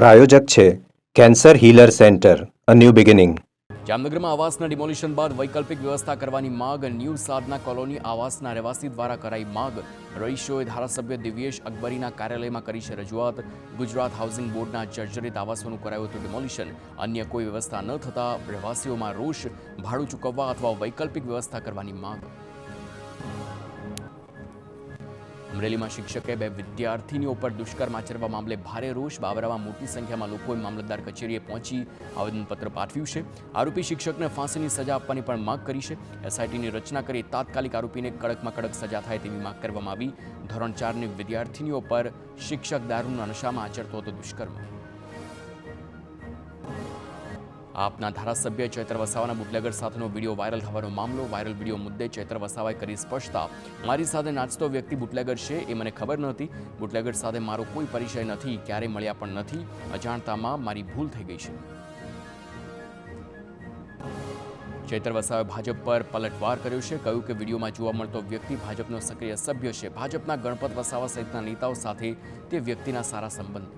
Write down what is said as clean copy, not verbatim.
પ્રાયોજક છે cancer healer centre a new beginning. જામનગરમાં આવાસના demolition બાદ વૈકલ્પિક વ્યવસ્થા કરવાની માંગ. ન્યૂ સાધના કોલોની આવાસના રહેવાસી દ્વારા કરાઈ માંગ. રહીશોએ ધારાસભ્ય દિવ્યેશ અકબરીના કાર્યાલયમાં કરી છે રજૂઆત. ગુજરાત હાઉસિંગ બોર્ડના જર્જરિત આવાસોનું કરાયું હતું ડિમોલિશન. અન્ય કોઈ વ્યવસ્થા ન થતાં રહેવાસીઓમાં રોષ. ભાડું ચૂકવવા અથવા વૈકલ્પિક વ્યવસ્થા કરવાની માંગ. અમરેલીમાં શિક્ષકે 2 વિદ્યાર્થીનીઓ પર દુષ્કર્મ આચરવા મામલે ભારે રોષ. બાબરામાં મોટી સંખ્યામાં લોકોએ મામલતદાર કચેરીએ પહોંચી આવેદનપત્ર પાઠવ્યું છે. આરોપી શિક્ષકને ફાંસીની સજા આપવાની પણ માંગ કરી છે. એસઆઈટીની રચના કરી તાત્કાલિક આરોપીને કડકમાં કડક સજા થાય તેવી માંગ કરવામાં આવી. ધોરણ 4ની વિદ્યાર્થીનીઓ પર શિક્ષક દારૂના નશામાં આચરતો હતો દુષ્કર્મ. આપના ધારાસભ્ય ચૈત્ર વસાવાના બુટલેગર સાથેનો વિડીયો વાયરલ થવાનો મામલો. વાયરલ વિડીયો મુદ્દે ચૈત્ર વસાવાએ કરી સ્પષ્ટતા. મારી સાથે નાચતો વ્યક્તિ બુટલેગર છે એ મને ખબર નહોતી. બુટલેગર સાથે મારો કોઈ પરિચય નથી, ક્યારેય મળ્યા પણ નથી. અજાણતામાં મારી ભૂલ થઈ ગઈ છે. ચૈત્ર વસાવાએ ભાજપ પર પલટવાર કર્યો છે. કહ્યું કે વિડીયોમાં જોવા મળતો વ્યક્તિ ભાજપનો સક્રિય સભ્ય છે. ભાજપના ગણપત વસાવા સહિતના નેતાઓ સાથે તે વ્યક્તિના સારા સંબંધ.